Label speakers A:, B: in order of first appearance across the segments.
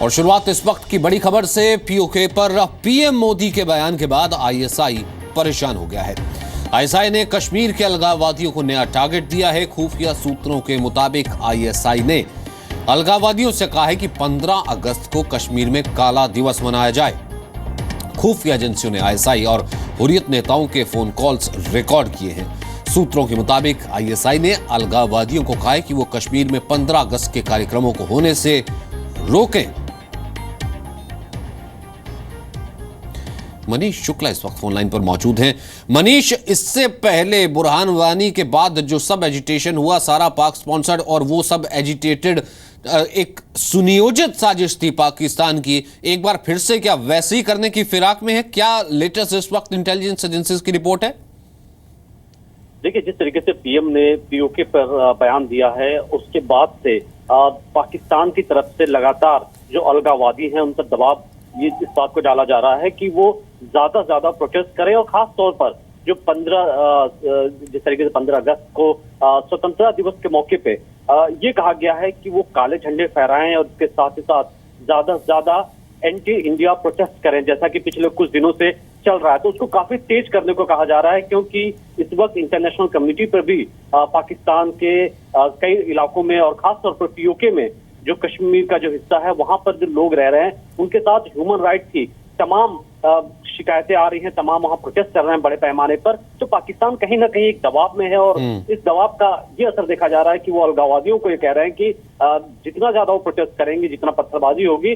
A: और शुरुआत इस वक्त की बड़ी खबर से। पीओके पर पीएम मोदी के बयान के बाद आईएसआई परेशान हो गया है। आईएसआई ने कश्मीर के अलगाववादियों को नया टारगेट दिया है। खुफिया सूत्रों के मुताबिक आईएसआई ने अलगाववादियों से कहा है कि 15 अगस्त को कश्मीर में काला दिवस मनाया जाए। खुफिया एजेंसियों ने आईएसआई और हुर्रियत नेताओं के फोन कॉल्स रिकॉर्ड किए हैं। सूत्रों के मुताबिक आईएसआई ने अलगाववादियों को कहा है कि वो कश्मीर में 15 अगस्त के कार्यक्रमों को होने से रोकें। मनीष शुक्ला इस वक्त फोनलाइन पर मौजूद हैं। मनीष, इससे पहले बुरहान वानी के बाद जो सब एजिटेशन हुआ, सारा पाक स्पॉन्सर्ड, और वो सब एजिटेटेड एक सुनियोजित साजिश थी पाकिस्तान की, एक बार फिर से क्या वैसे ही करने की फिराक में है? क्या लेटेस्ट इस वक्त इंटेलिजेंस एजेंसीज की रिपोर्ट है?
B: देखिए, जिस तरीके से पीएम ने पीओके पर बयान दिया है, उसके बाद से पाकिस्तान की तरफ से लगातार जो अलगाववादी हैं उन पर दबाव ये इस बात को डाला जा रहा है कि वो ज्यादा से ज्यादा प्रोटेस्ट करें, और खास तौर पर जो जिस तरीके से 15 अगस्त को स्वतंत्रता दिवस के मौके पे ये कहा गया है कि वो काले झंडे फहराएं और इसके साथ ही साथ ज्यादा से ज्यादा एंटी इंडिया प्रोटेस्ट करें, जैसा कि पिछले कुछ दिनों से चल रहा है। तो उसको काफी तेज करने को कहा जा रहा है, क्योंकि इस वक्त इंटरनेशनल कम्युनिटी पर भी पाकिस्तान के कई इलाकों में और खास तौर पर पीओके में जो कश्मीर का जो हिस्सा है वहां पर जो लोग रह रहे हैं उनके साथ ह्यूमन राइट्स की तमाम शिकायतें आ रही हैं, तमाम वहां प्रोटेस्ट कर रहे हैं बड़े पैमाने पर। तो पाकिस्तान कहीं ना कहीं एक दबाव में है, और इस दबाव का ये असर देखा जा रहा है कि वो अलगाववादियों को ये कह रहे हैं कि जितना ज्यादा वो प्रोटेस्ट करेंगे, जितना पत्थरबाजी होगी,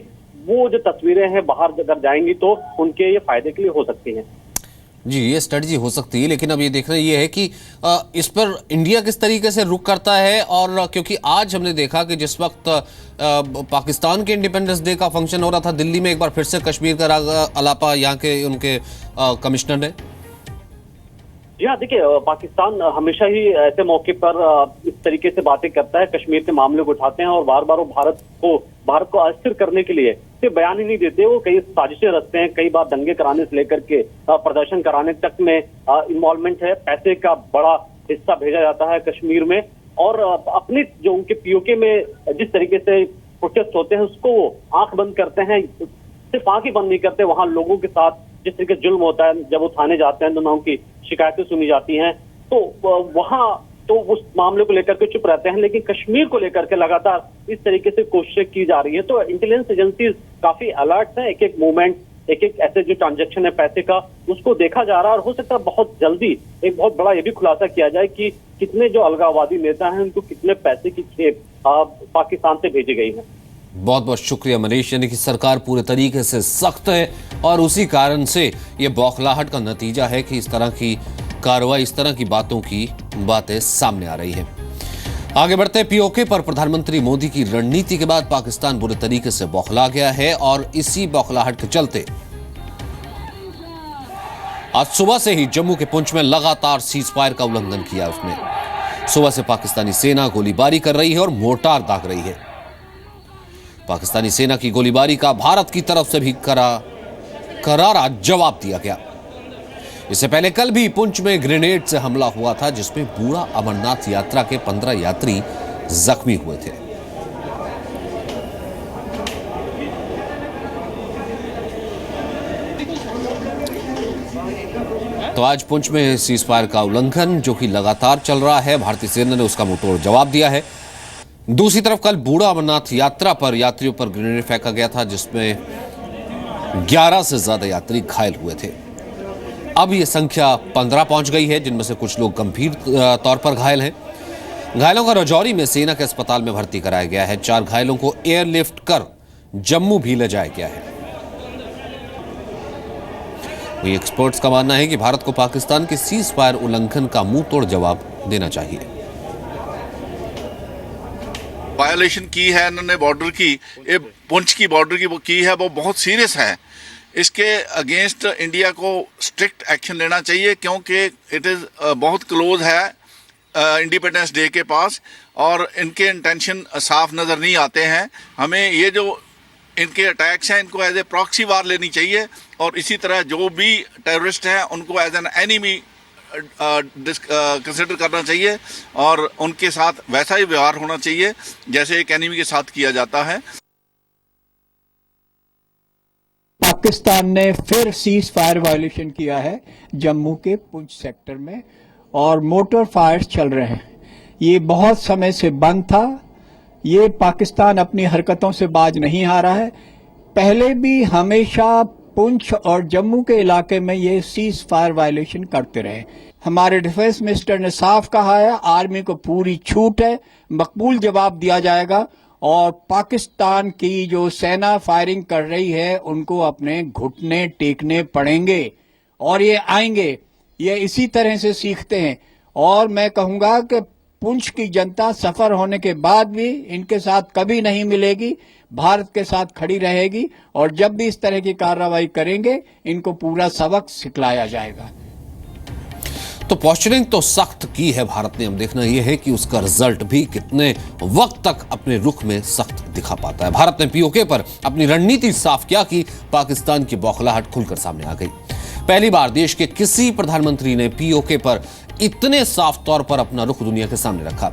B: वो जो तस्वीरें हैं बाहर अगर जाएंगी तो उनके ये फायदे के लिए हो सकती हैं।
A: जी, ये स्ट्रेटजी हो सकती है, लेकिन अब ये देखना ये है कि इस पर इंडिया किस तरीके से रुख करता है। और क्योंकि आज हमने देखा कि जिस वक्त पाकिस्तान के इंडिपेंडेंस डे का फंक्शन हो रहा था दिल्ली में, एक बार फिर से कश्मीर का अलापा यहाँ के उनके कमिश्नर ने।
B: जी हाँ, देखिए, पाकिस्तान हमेशा ही ऐसे मौके पर इस तरीके से बातें करता है, कश्मीर के मामले को उठाते हैं और बार बार वो भारत को अस्थिर करने के लिए सिर्फ बयान ही नहीं देते, वो कई साजिशें रचते हैं। कई बार दंगे कराने से लेकर के प्रदर्शन कराने तक में इन्वॉल्वमेंट है। पैसे का बड़ा हिस्सा भेजा जाता है कश्मीर में, और अपनी जो उनके पीओके में जिस तरीके से प्रोटेस्ट होते हैं उसको वो आंख बंद करते हैं। सिर्फ आंख ही बंद नहीं करते, वहां लोगों के साथ जिस तरीके से जुल्म होता है, जब वो थाने जाते हैं तो उनकी शिकायतें सुनी जाती हैं, तो वहां तो उस मामले को लेकर के चुप रहते हैं। लेकिन कश्मीर को लेकर के लगातार इस तरीके से कोशिशें की जा रही है। तो इंटेलिजेंस एजेंसीज काफी अलर्ट हैं, एक एक मूवमेंट, एक एक ऐसे जो ट्रांजैक्शन है पैसे का, उसको देखा जा रहा है। और हो सकता है बहुत जल्दी एक बहुत बड़ा ये भी खुलासा किया जाए कि कितने जो अलगाववादी नेता हैं उनको कितने पैसे की खेप पाकिस्तान से भेजी गई है।
A: बहुत बहुत शुक्रिया मनीष। यानी कि सरकार पूरे तरीके से सख्त है, और उसी कारण से ये बौखलाहट का नतीजा है कि इस तरह की कार्रवाई, इस तरह की बातें सामने आ रही है। आगे बढ़ते पीओके पर प्रधानमंत्री मोदी की रणनीति के बाद पाकिस्तान बुरे तरीके से बौखला गया है, और इसी बौखलाहट के चलते आज सुबह से ही जम्मू के पुंछ में लगातार सीज फायर का उल्लंघन किया उसने। सुबह से पाकिस्तानी सेना गोलीबारी कर रही है और मोर्टार दाग रही है। पाकिस्तानी सेना की गोलीबारी का भारत की तरफ से भी करारा जवाब दिया गया। इससे पहले कल भी पुंछ में ग्रेनेड से हमला हुआ था, जिसमें बूढ़ा अमरनाथ यात्रा के 15 यात्री जख्मी हुए थे। तो आज पुंछ में सीज फायर का उल्लंघन जो कि लगातार चल रहा है, भारतीय सेना ने उसका मुंहतोड़ जवाब दिया है। दूसरी तरफ कल बूढ़ा अमरनाथ यात्रा पर यात्रियों पर ग्रेनेड फेंका गया था, जिसमें 11 से ज्यादा यात्री घायल हुए थे। अब यह संख्या 15 पहुंच गई है, जिनमें से कुछ लोग गंभीर तौर पर घायल हैं। घायलों को राजौरी में सेना के अस्पताल में भर्ती कराया गया है। 4 घायलों को एयरलिफ्ट कर जम्मू भी ले जाया गया है। वही एक्सपर्ट्स का मानना है कि भारत को पाकिस्तान के सीज फायर उल्लंघन का मुंह तोड़ जवाब देना चाहिए।
C: वायलेशन की है इन्होंने बॉर्डर की, पुंछ की बॉर्डर की वो की है, वो बहुत सीरियस है। इसके अगेंस्ट इंडिया को स्ट्रिक्ट एक्शन लेना चाहिए, क्योंकि इट इज़ बहुत क्लोज है इंडिपेंडेंस डे के पास, और इनके इंटेंशन साफ नज़र नहीं आते हैं। हमें ये जो इनके अटैक्स हैं इनको एज ए प्रॉक्सी वार लेनी चाहिए, और इसी तरह जो भी टेररिस्ट हैं उनको एज एन एनिमी कंसिडर करना चाहिए, और उनके साथ वैसा ही व्यवहार होना चाहिए जैसे एक एनिमी के साथ किया जाता है।
D: पाकिस्तान ने फिर सीज फायर वायलेशन किया है जम्मू के पुंछ सेक्टर में और मोटर फायर्स चल रहे हैं। ये बहुत समय से बंद था। ये पाकिस्तान अपनी हरकतों से बाज नहीं आ रहा है। पहले भी हमेशा पुंछ और जम्मू के इलाके में ये सीज फायर वायलेशन करते रहे। हमारे डिफेंस मिनिस्टर ने साफ कहा है आर्मी को पूरी छूट है, मकबूल जवाब दिया जाएगा और पाकिस्तान की जो सेना फायरिंग कर रही है उनको अपने घुटने टेकने पड़ेंगे और ये आएंगे। ये इसी तरह से सीखते हैं और मैं कहूंगा कि पुंछ की जनता सफर होने के बाद भी इनके साथ कभी नहीं मिलेगी, भारत के साथ खड़ी रहेगी और जब भी इस तरह की कार्रवाई करेंगे इनको पूरा सबक सिखलाया जाएगा।
A: तो पोस्चरिंग तो सख्त की है भारत ने, अब देखना यह है कि उसका रिजल्ट भी कितने वक्त तक अपने रुख में सख्त दिखा पाता है। भारत ने पीओके पर अपनी रणनीति साफ किया कि पाकिस्तान की बौखलाहट खुलकर सामने आ गई। पहली बार देश के किसी प्रधानमंत्री ने पीओके पर इतने साफ तौर पर अपना रुख दुनिया के सामने रखा।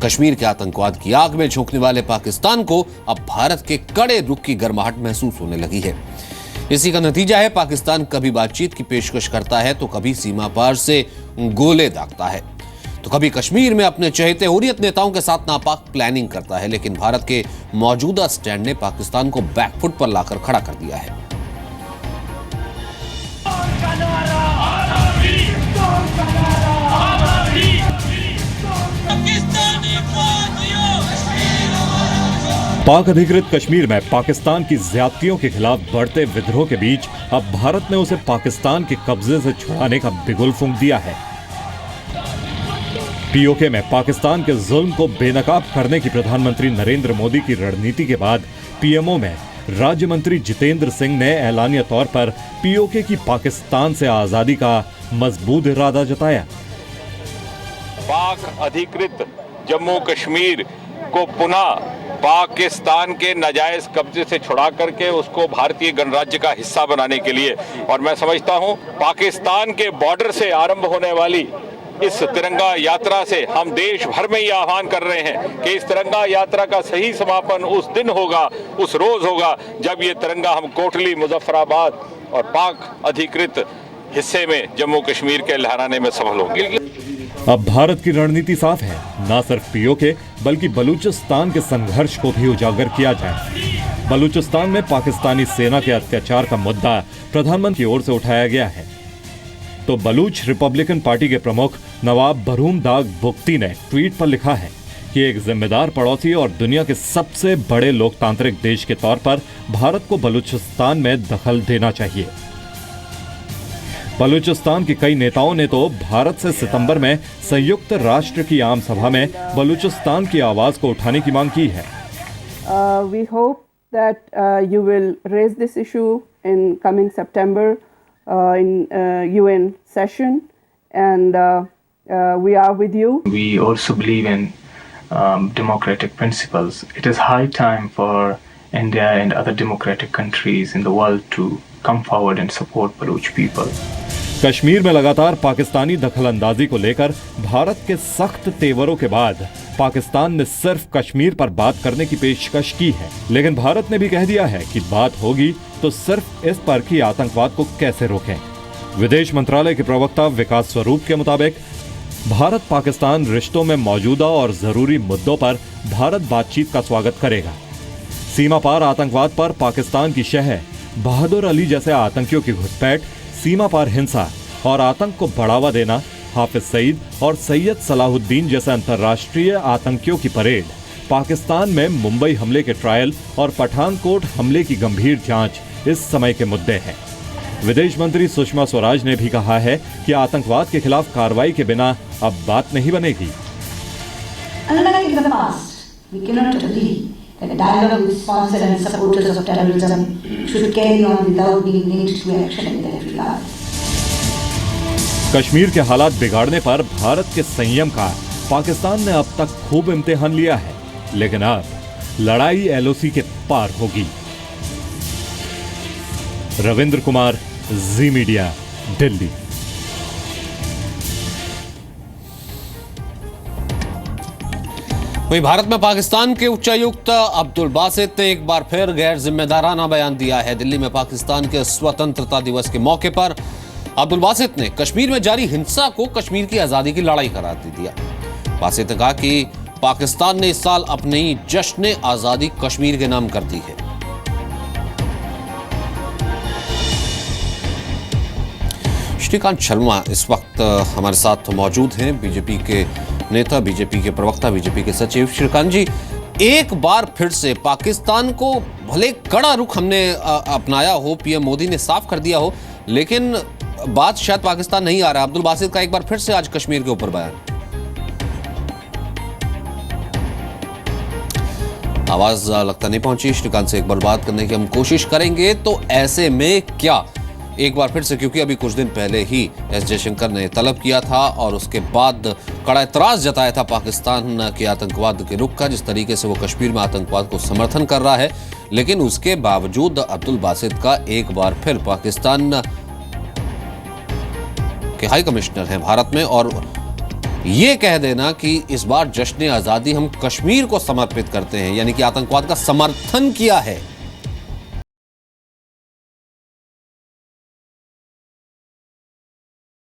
A: कश्मीर के आतंकवाद की आग में झोंकने वाले पाकिस्तान को अब भारत के कड़े रुख की गर्माहट महसूस होने लगी है। इसी का नतीजा है पाकिस्तान कभी बातचीत की पेशकश करता है तो कभी सीमा पार से गोले दागता है, तो कभी कश्मीर में अपने चहेते हुर्रियत नेताओं के साथ नापाक प्लानिंग करता है। लेकिन भारत के मौजूदा स्टैंड ने पाकिस्तान को बैकफुट पर लाकर खड़ा कर दिया है।
E: पाक अधिकृत कश्मीर में पाकिस्तान की ज्यादतियों के खिलाफ बढ़ते विद्रोह के बीच अब भारत ने उसे पाकिस्तान के कब्जे से छुड़ाने का बिगुल फूंक दिया है। पीओके में पाकिस्तान के जुल्म को बेनकाब करने की प्रधानमंत्री नरेंद्र मोदी की रणनीति के बाद पीएमओ में राज्य मंत्री जितेंद्र सिंह ने ऐलानिया तौर पर पीओके की पाकिस्तान से आजादी का मजबूत इरादा जताया।
F: पाक अधिकृत जम्मू कश्मीर को पुनः पाकिस्तान के नाजायज कब्जे से छुड़ा करके उसको भारतीय गणराज्य का हिस्सा बनाने के लिए, और मैं समझता हूं पाकिस्तान के बॉर्डर से आरंभ होने वाली इस तिरंगा यात्रा से हम देश भर में ये आह्वान कर रहे हैं कि इस तिरंगा यात्रा का सही समापन उस दिन होगा, उस रोज होगा जब ये तिरंगा हम कोटली, मुजफ्फराबाद और पाक अधिकृत हिस्से में जम्मू कश्मीर के लहराने में सफल होंगे।
E: अब भारत की रणनीति साफ है, न सिर्फ पीओके बल्कि बलूचिस्तान के संघर्ष को भी उजागर किया जाए। बलूचिस्तान में पाकिस्तानी सेना के अत्याचार का मुद्दा प्रधानमंत्री की ओर से उठाया गया है, तो बलूच रिपब्लिकन पार्टी के प्रमुख नवाब बरूम दाग बुख्ती ने ट्वीट पर लिखा है कि एक जिम्मेदार पड़ोसी और दुनिया के सबसे बड़े लोकतांत्रिक देश के तौर पर भारत को बलूचिस्तान में दखल देना चाहिए। बलूचिस्तान के कई नेताओं ने तो भारत से सितंबर में संयुक्त राष्ट्र की आम सभा में बलूचिस्तान की आवाज को उठाने की मांग की है।
G: We hope that you will raise this issue in coming September in UN session, and we are with you.
H: We also believe in democratic principles. It is high time for India and other democratic countries in the world to come forward and support Baloch people.
E: Kashmir में लगातार पाकिस्तानी दखलंदाजी को लेकर भारत के सख्त तेवरों के बाद पाकिस्तान ने सिर्फ कश्मीर पर बात करने की पेशकश की है, लेकिन भारत ने भी कह दिया है कि बात होगी तो सिर्फ इस पर कि आतंकवाद को कैसे रोकें। विदेश मंत्रालय के प्रवक्ता विकास स्वरूप के मुताबिक भारत पाकिस्तान रिश्तों में मौजूदा और जरूरी मुद्दों पर भारत बातचीत का स्वागत करेगा। सीमा पार आतंकवाद पर पाकिस्तान की शह, बहादुर अली जैसे आतंकियों की घुसपैठ, सीमा पार हिंसा और आतंक को बढ़ावा देना, हाफिज सईद और सैयद सलाहुद्दीन जैसे अंतर्राष्ट्रीय आतंकियों की परेड, पाकिस्तान में मुंबई हमले के ट्रायल और पठानकोट हमले की गंभीर जांच इस समय के मुद्दे हैं। विदेश मंत्री सुषमा स्वराज ने भी कहा है कि आतंकवाद के खिलाफ कार्रवाई के बिना अब बात नहीं बनेगी।
I: that dialogue with sponsors and supporters of terrorism should carry on without being linked to action in that regard.
E: Kashmir के हालात बिगाड़ने पर भारत के संयम का पाकिस्तान ने अब तक खूब इम्तिहान लिया है, लेकिन अब लड़ाई एलओसी के पार होगी। रविंद्र कुमार, जी मीडिया, दिल्ली।
A: वहीं भारत में पाकिस्तान के उच्चायुक्त अब्दुल बासित ने एक बार फिर गैर जिम्मेदाराना बयान दिया है। दिल्ली में पाकिस्तान के स्वतंत्रता दिवस के मौके पर अब्दुल बासित ने कश्मीर में जारी हिंसा को कश्मीर की आजादी की लड़ाई करार दे दिया। बासित ने कहा कि पाकिस्तान ने इस साल अपनी जश्न आजादी कश्मीर के नाम कर दी है। श्रीकांत शर्मा इस वक्त हमारे साथ मौजूद हैं, बीजेपी के नेता, बीजेपी के प्रवक्ता, बीजेपी के सचिव। श्रीकांत जी, एक बार फिर से पाकिस्तान को भले कड़ा रुख हमने अपनाया हो, पीएम मोदी ने साफ कर दिया हो, लेकिन बात शायद पाकिस्तान नहीं आ रहा। अब्दुल बासित का एक बार फिर से आज कश्मीर के ऊपर बयान। आवाज लगता नहीं पहुंची। श्रीकांत से एक बार बात करने की हम कोशिश करेंगे। तो ऐसे में क्या एक बार फिर से, क्योंकि अभी कुछ दिन पहले ही एस जयशंकर ने तलब किया था और उसके बाद कड़ा एतराज जताया था पाकिस्तान के आतंकवाद के रुख का, जिस तरीके से वो कश्मीर में आतंकवाद को समर्थन कर रहा है। लेकिन उसके बावजूद अब्दुल बासित का एक बार फिर पाकिस्तान के हाई कमिश्नर हैं भारत में, और ये कह देना कि इस बार जश्न आजादी हम कश्मीर को समर्पित करते हैं, यानी कि आतंकवाद का समर्थन किया है।